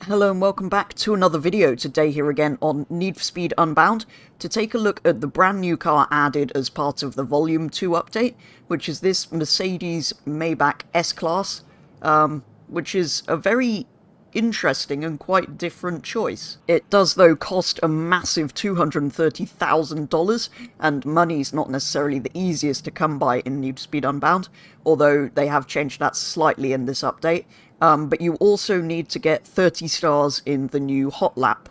Hello and welcome back to another video. Today here again on Need for Speed Unbound to take a look at the brand new car added as part of the Volume 2 update, which is this Mercedes-Maybach S-Class, which is a very interesting and quite different choice. It does though cost a massive $230,000, and money's not necessarily the easiest to come by in Need for Speed Unbound, although they have changed that slightly in this update. But you also need to get 30 stars in the new Hot Lap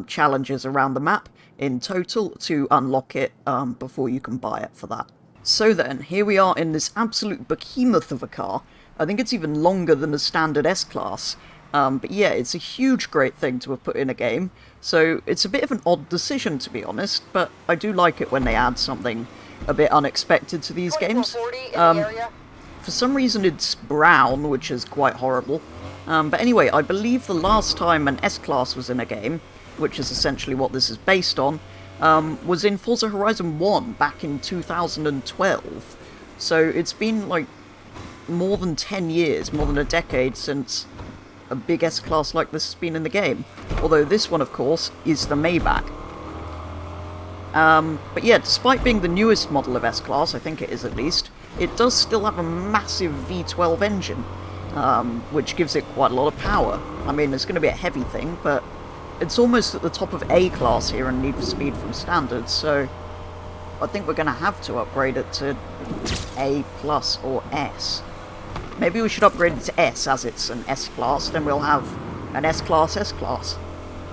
challenges around the map in total to unlock it before you can buy it for that. So then, here we are in this absolute behemoth of a car. I think it's even longer than a standard S-Class. But yeah, it's a huge great thing to have put in a game. So it's a bit of an odd decision, to be honest, but I do like it when they add something a bit unexpected to these games. For some reason it's brown, which is quite horrible. But anyway, I believe the last time an S-Class was in a game, which is essentially what this is based on, was in Forza Horizon 1 back in 2012. So it's been like more than 10 years, more than a decade since a big S-Class like this has been in the game. Although this one, of course, is the Maybach. But yeah, despite being the newest model of S-Class, I think it is at least, it does still have a massive V12 engine, which gives it quite a lot of power. I mean, it's going to be a heavy thing, but it's almost at the top of A-Class here in Need for Speed from Standard, so I think we're going to have to upgrade it to A+ or S. Maybe we should upgrade it to S as it's an S-Class, then we'll have an S-Class S-Class.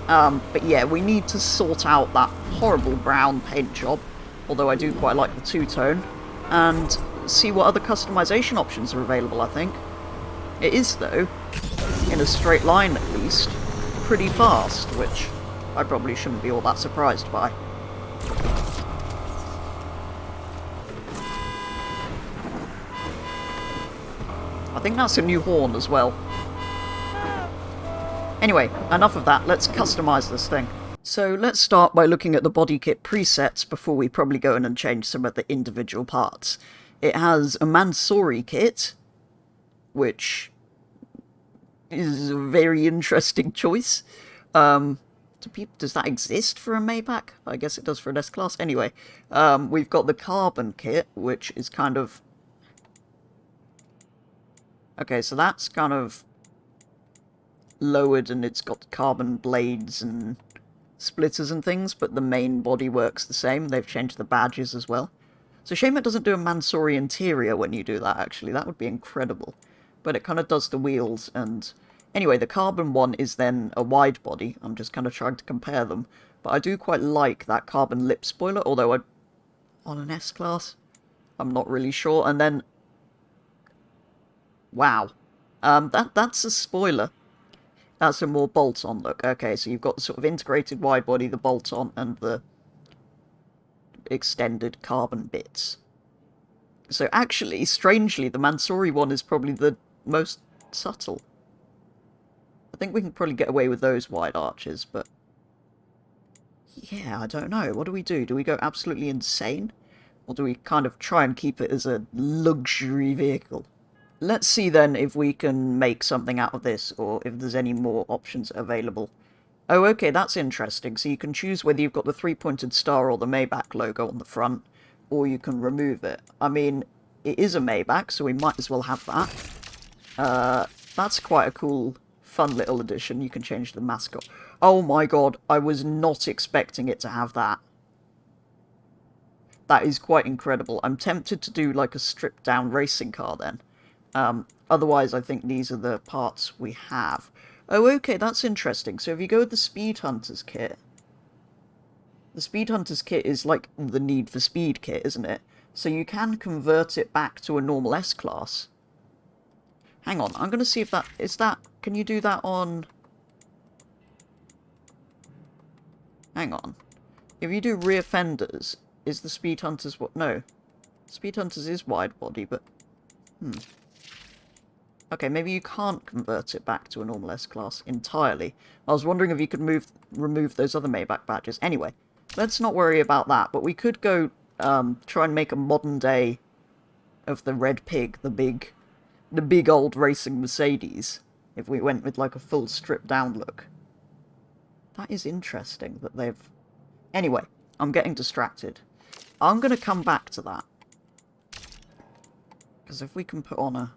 But yeah, we need to sort out that horrible brown paint job, although I do quite like the two-tone, and see what other customization options are available, I think. It is, though, in a straight line at least, pretty fast, which I probably shouldn't be all that surprised by. I think that's a new horn as well. Anyway, enough of that, let's customize this thing. So let's start by looking at the body kit presets before we probably go in and change some of the individual parts. It has a Mansory kit, which is a very interesting choice. Does that exist for a Maybach? I guess it does for an S-Class. Anyway, we've got the carbon kit, which is kind of... Okay, so that's kind of lowered and it's got carbon blades and splitters and things, but the main body works the same. They've changed the badges as well. It's a shame it doesn't do a Mansory interior when you do that, actually. That would be incredible. But it kind of does the wheels, and... Anyway, the carbon one is then a wide body. I'm just kind of trying to compare them. But I do quite like that carbon lip spoiler, although on an S-Class, I'm not really sure. And then... Wow. That's a spoiler. That's a more bolt-on look. Okay, so you've got the sort of integrated wide body, the bolt-on, and the extended carbon bits. So actually, strangely, the Mansory one is probably the most subtle. I think we can probably get away with those wide arches, but... Yeah, I don't know. What do we do? Do we go absolutely insane? Or do we kind of try and keep it as a luxury vehicle? Let's see then if we can make something out of this, or if there's any more options available. Oh, okay, that's interesting. So you can choose whether you've got the three-pointed star or the Maybach logo on the front, or you can remove it. I mean, it is a Maybach, so we might as well have that. That's quite a cool, fun little addition. You can change the mascot. Oh my god, I was not expecting it to have that. That is quite incredible. I'm tempted to do like a stripped-down racing car then. Otherwise, I think these are the parts we have. Oh, okay, that's interesting. So if you go with the Speed Hunters kit... The Speed Hunters kit is like the Need for Speed kit, isn't it? So you can convert it back to a normal S-Class. Hang on, I'm going to see if that... Is that... Can you do that on... Hang on. If you do rear fenders, is the Speed Hunters what... No. Speed Hunters is wide body, but... Okay, maybe you can't convert it back to a normal S-Class entirely. I was wondering if you could remove those other Maybach badges. Anyway, let's not worry about that, but we could go try and make a modern day of the Red Pig, the big old racing Mercedes. if we went with like a full stripped down look. That is interesting that they've... Anyway, I'm getting distracted. I'm going to come back to that. Because if we can put on a...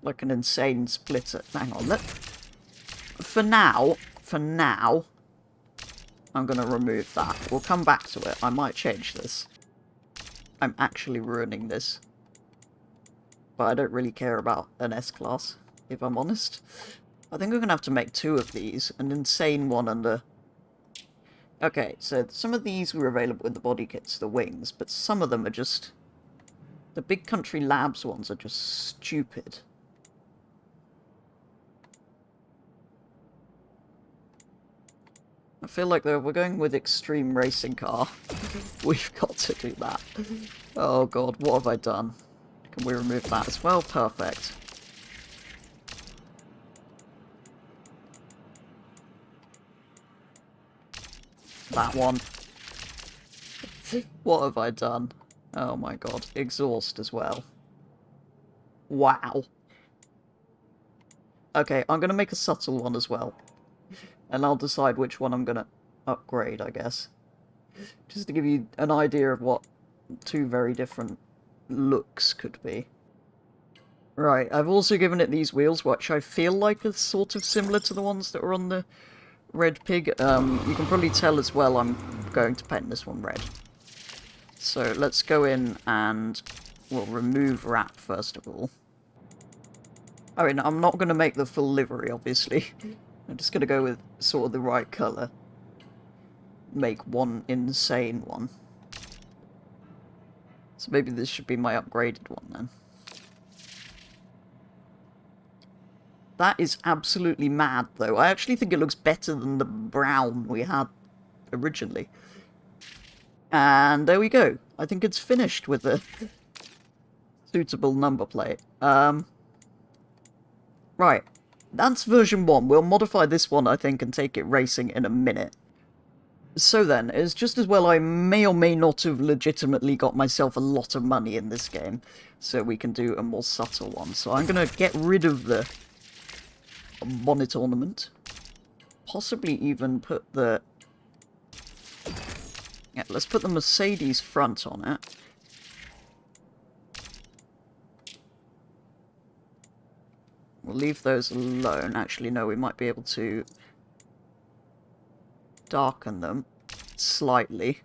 like an insane splitter... Hang on, For now, I'm going to remove that. We'll come back to it. I might change this. I'm actually ruining this. But I don't really care about an S-Class, if I'm honest. I think we're going to have to make 2 of these. An insane one and a... Okay, so some of these were available in the body kits, the wings, but some of them are just... The Big Country Labs ones are just stupid. I feel like though, if we're going with extreme racing car, we've got to do that. Oh god, what have I done? Can we remove that as well? Perfect. That one. What have I done? Oh my god. Exhaust as well. Wow. Okay, I'm going to make a subtle one as well. And I'll decide which one I'm going to upgrade, I guess. Just to give you an idea of what 2 very different looks could be. Right, I've also given it these wheels, which I feel like are sort of similar to the ones that were on the Red Pig. You can probably tell as well I'm going to paint this one red. So let's go in and we'll remove wrap first of all. I mean, I'm not going to make the full livery, obviously. I'm just going to go with sort of the right colour. Make one insane one. So maybe this should be my upgraded one then. That is absolutely mad, though. I actually think it looks better than the brown we had originally. And there we go. I think it's finished with a suitable number plate. Right. That's version 1. We'll modify this one, I think, and take it racing in a minute. So then, it's just as well I may or may not have legitimately got myself a lot of money in this game, so we can do a more subtle one. So I'm going to get rid of the bonnet ornament. Possibly even put the... Yeah, let's put the Mercedes front on it. We'll leave those alone. Actually, no, we might be able to darken them slightly.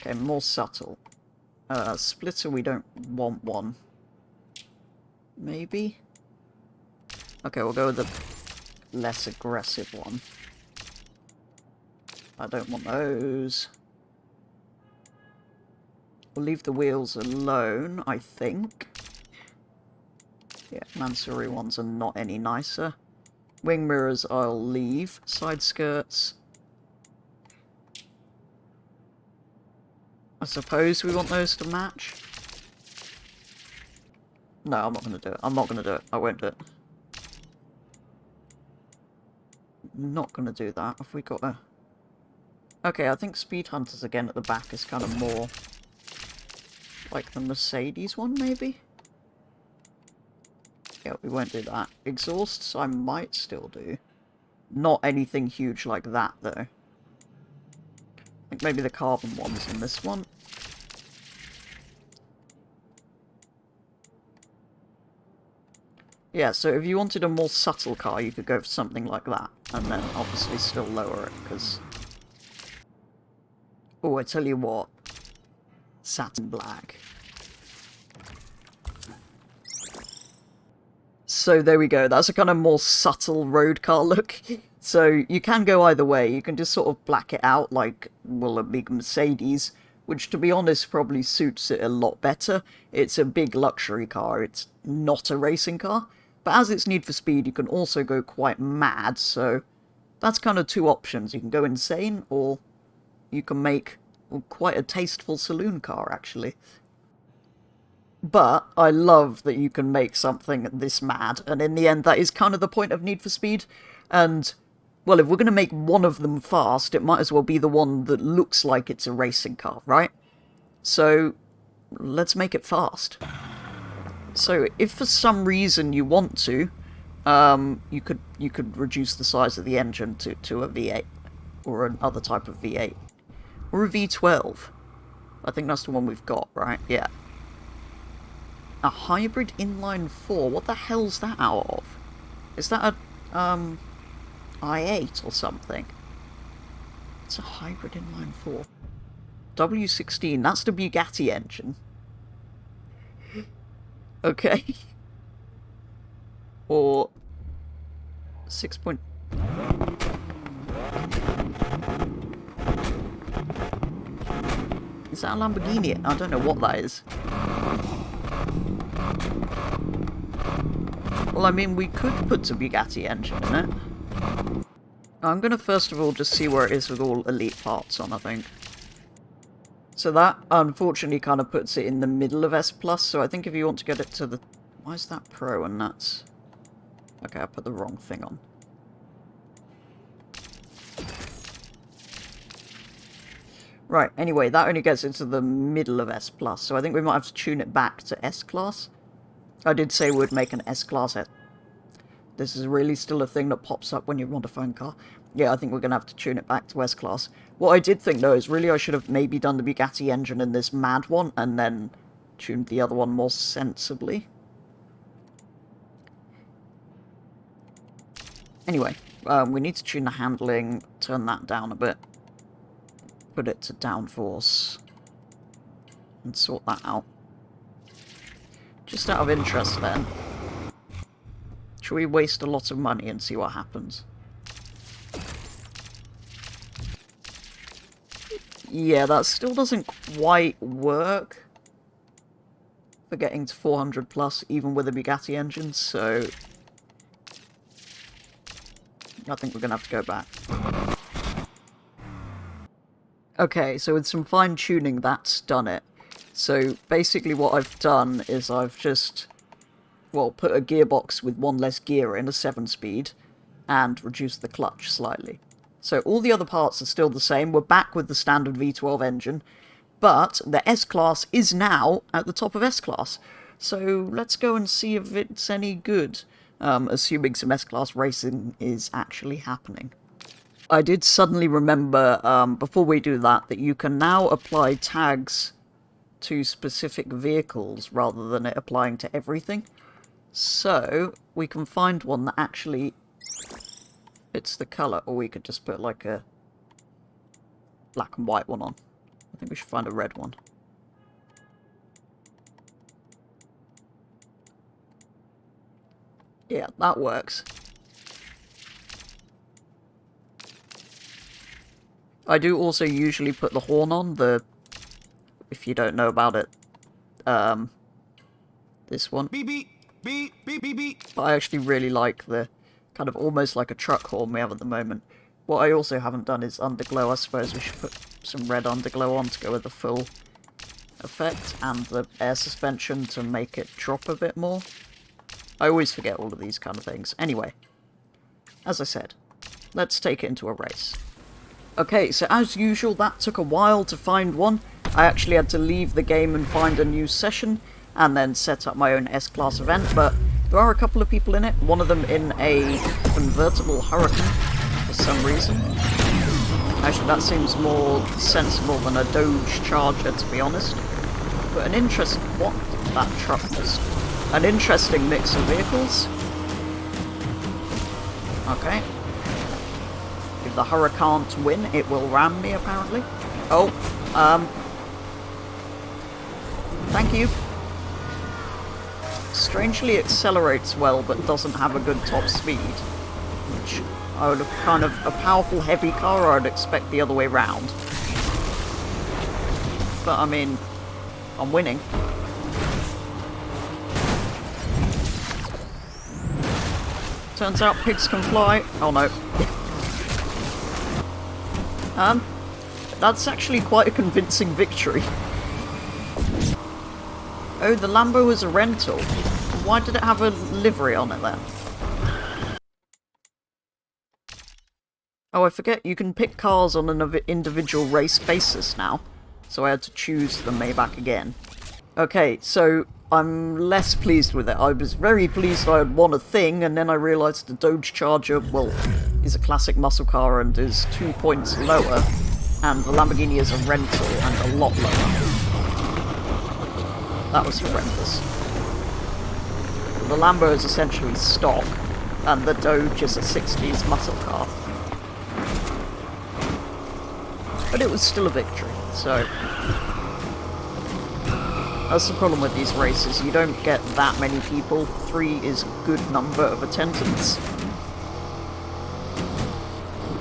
Okay, more subtle. Splitter, we don't want one. Maybe? Okay, we'll go with the less aggressive one. I don't want those. We'll leave the wheels alone, I think. Yeah, Mansory ones are not any nicer. Wing mirrors I'll leave. Side skirts. I suppose we want those to match. No, I'm not going to do it. I'm not going to do it. I won't do it. Not going to do that. Have we got a... Okay, I think Speed Hunters again at the back is kind of more like the Mercedes one, maybe? Yeah, we won't do that. Exhausts I might still do. Not anything huge like that, though. I think maybe the carbon ones in this one. Yeah, so if you wanted a more subtle car, you could go for something like that. And then obviously still lower it, because... Oh, I tell you what. Satin black. So there we go. That's a kind of more subtle road car look. So you can go either way. You can just sort of black it out like, well, a big Mercedes, which to be honest probably suits it a lot better. It's a big luxury car. It's not a racing car. But as it's Need for Speed, you can also go quite mad. So that's kind of 2 options. You can go insane, or you can make quite a tasteful saloon car, actually. But I love that you can make something this mad, and in the end that is kind of the point of Need for Speed. And, well, if we're going to make one of them fast, it might as well be the one that looks like it's a racing car, right? So, let's make it fast. So, if for some reason you want to, You could reduce the size of the engine to a V8 or another type of V8 or a V12. I think that's the one we've got, right? Yeah. A hybrid inline 4. What the hell's that out of? Is that a I8 or something? It's a hybrid inline 4. W16. That's the Bugatti engine. Okay. Or 6. Is that a Lamborghini? I don't know what that is. Well, I mean, we could put a Bugatti engine in it. I'm gonna first of all just see where it is with all elite parts on, I think. So that, unfortunately, kind of puts it in the middle of S+, so I think if you want to get it to the... Why is that Pro and that's... Okay, I put the wrong thing on. Right, anyway, that only gets it to the middle of S+, so I think we might have to tune it back to S-Class. I did say we'd make an S-Class. This is really still a thing that pops up when you're modifying a car. Yeah, I think we're going to have to tune it back to S-Class. What I did think, though, is really I should have maybe done the Bugatti engine in this mad one, and then tuned the other one more sensibly. Anyway, we need to tune the handling, turn that down a bit. Put it to downforce. And sort that out. Just out of interest, then. Should we waste a lot of money and see what happens? Yeah, that still doesn't quite work for getting to 400 plus, even with a Bugatti engine, so I think we're going to have to go back. Okay, so with some fine-tuning, that's done it. So basically what I've done is I've just, well, put a gearbox with one less gear in, a 7-speed, and reduced the clutch slightly. So all the other parts are still the same. We're back with the standard V12 engine, but the S-Class is now at the top of S-Class. So let's go and see if it's any good, assuming some S-Class racing is actually happening. I did suddenly remember, before we do that, that you can now apply tags to specific vehicles rather than it applying to everything. So we can find one that actually fits the colour, or we could just put like a black and white one on. I think we should find a red one. Yeah, that works. I do also usually put the horn on, if you don't know about it, this one. Beep, beep, beep, beep, beep, beep. But I actually really like the kind of almost like a truck horn we have at the moment. What I also haven't done is underglow. I suppose we should put some red underglow on to go with the full effect, and the air suspension to make it drop a bit more. I always forget all of these kind of things. Anyway, as I said, let's take it into a race. Okay, so as usual, that took a while to find one. I actually had to leave the game and find a new session, and then set up my own S-Class event, but there are a couple of people in it, one of them in a convertible Hurricane, for some reason. Actually, that seems more sensible than a Dodge Charger, to be honest. But an interesting... what? That truck was... an interesting mix of vehicles. Okay. If the Hurricane win, it will ram me, apparently. Oh, thank you. Strangely accelerates well, but doesn't have a good top speed. Which I would have kind of... a powerful heavy car, I'd expect the other way round. But, I mean, I'm winning. Turns out pigs can fly. Oh no. That's actually quite a convincing victory. Oh, the Lambo was a rental. Why did it have a livery on it then? Oh, I forget, you can pick cars on an individual race basis now. So I had to choose the Maybach again. Okay, so I'm less pleased with it. I was very pleased I had won a thing, and then I realised the Dodge Charger, well, is a classic muscle car and is 2 points lower, and the Lamborghini is a rental and a lot lower. That was horrendous. The Lambo is essentially stock, and the Dodge is a 60s muscle car. But it was still a victory, so... That's the problem with these races, you don't get that many people. 3 is a good number of attendance.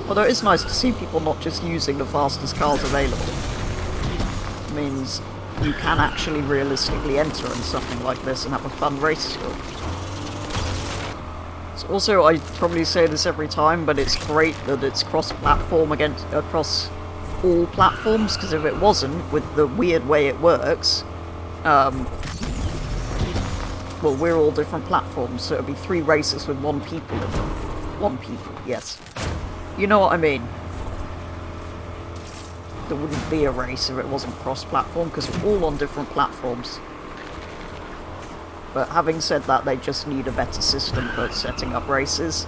Although it is nice to see people not just using the fastest cars available. It means you can actually realistically enter in something like this and have a fun race still. So also, I probably say this every time, but it's great that it's cross-platform across all platforms, because if it wasn't, with the weird way it works... well, we're all different platforms, so it'd be 3 races with 1 people in them. 1 people, yes. You know what I mean. There wouldn't be a race if it wasn't cross-platform, because we're all on different platforms. But having said that, they just need a better system for setting up races.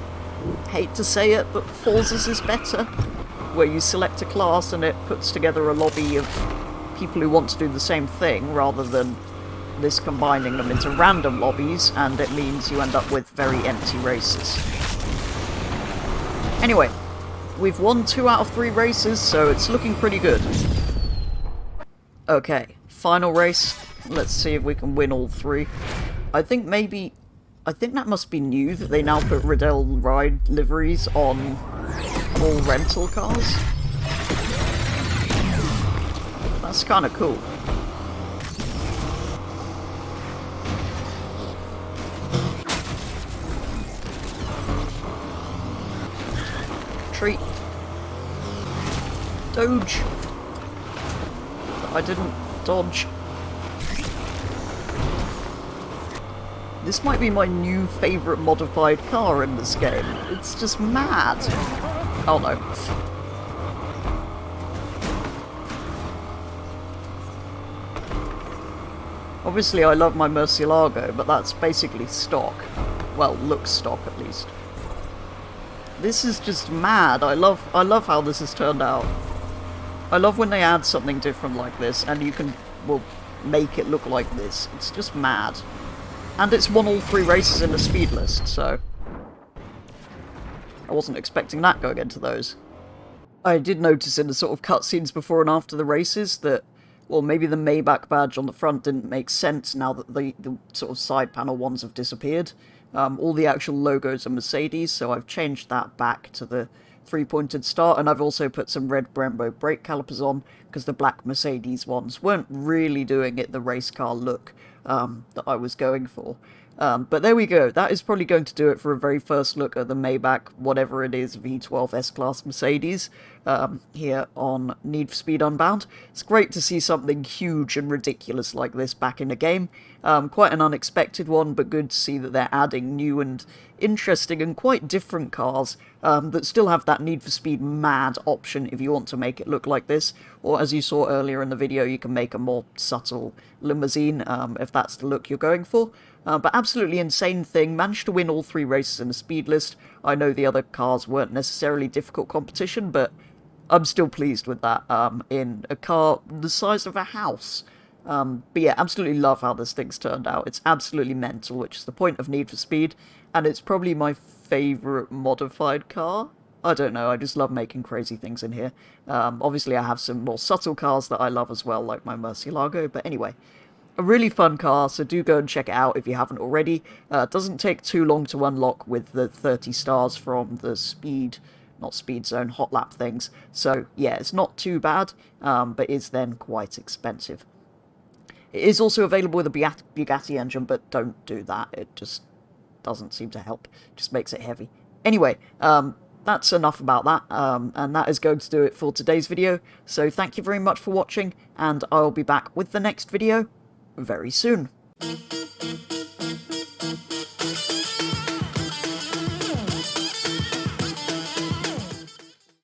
Hate to say it, but Forza's is better, where you select a class and it puts together a lobby of people who want to do the same thing, rather than this combining them into random lobbies, and it means you end up with very empty races. Anyway, we've won 2 out of 3 races, so it's looking pretty good. Okay, final race. Let's see if we can win all 3. I think that must be new, that they now put Riddell Ride liveries on all rental cars. That's kind of cool. Treat. Dodge. I didn't dodge. This might be my new favourite modified car in this game. It's just mad. Oh no. Obviously I love my Murcielago, but that's basically stock. Well, looks stock at least. This is just mad. I love how this has turned out. I love when they add something different like this, and you can, well, make it look like this. It's just mad. And it's won all 3 races in the speed list, so... I wasn't expecting that going into those. I did notice in the sort of cutscenes before and after the races that, well, maybe the Maybach badge on the front didn't make sense now that the sort of side panel ones have disappeared. All the actual logos are Mercedes, so I've changed that back to the 3-pointed star, and I've also put some red Brembo brake calipers on, because the black Mercedes ones weren't really doing it the race car look that I was going for. But there we go, that is probably going to do it for a very first look at the Maybach, whatever it is, V12 S-Class Mercedes, here on Need for Speed Unbound. It's great to see something huge and ridiculous like this back in the game. Quite an unexpected one, but good to see that they're adding new and interesting and quite different cars that still have that Need for Speed mad option if you want to make it look like this. Or as you saw earlier in the video, you can make a more subtle limousine if that's the look you're going for. But absolutely insane thing, managed to win all 3 races in the speed list. I know the other cars weren't necessarily difficult competition, but I'm still pleased with that in a car the size of a house. But yeah, absolutely love how this thing's turned out. It's absolutely mental, which is the point of Need for Speed, and it's probably my favourite modified car. I don't know, I just love making crazy things in here. Obviously I have some more subtle cars that I love as well, like my Murcielago, but anyway. A really fun car, so do go and check it out if you haven't already. It doesn't take too long to unlock with the 30 stars from the not Speed Zone, Hot Lap things. So yeah, it's not too bad, but is then quite expensive. It is also available with a Bugatti engine, but don't do that. It just doesn't seem to help. It just makes it heavy. Anyway, that's enough about that, and that is going to do it for today's video. So thank you very much for watching, and I'll be back with the next video very soon.